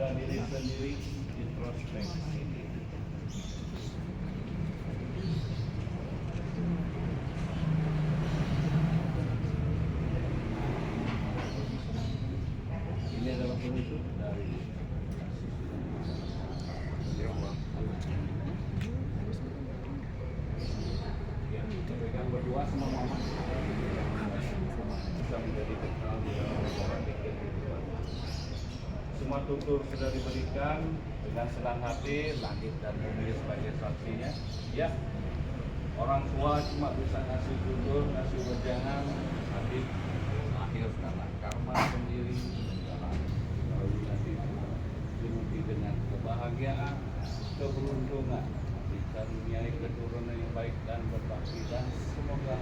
pada diri sendiri, introspeksi. Ini adalah penutup dari yang pegang berdua sama mama bisa menjadi kenal di dalam orang pikir kehidupan. Semua tutur sudah diberikan dengan senang hati, langit dan bumi sebagai saksinya. Ya, orang tua cuma bisa ngasih tutur, ngasih wejangan, tapi akhir karena karma sendiri, lalu nanti diuji dengan kebahagiaan, keberuntungan, dikaruniai keturunan yang baik dan berbakti, dan semoga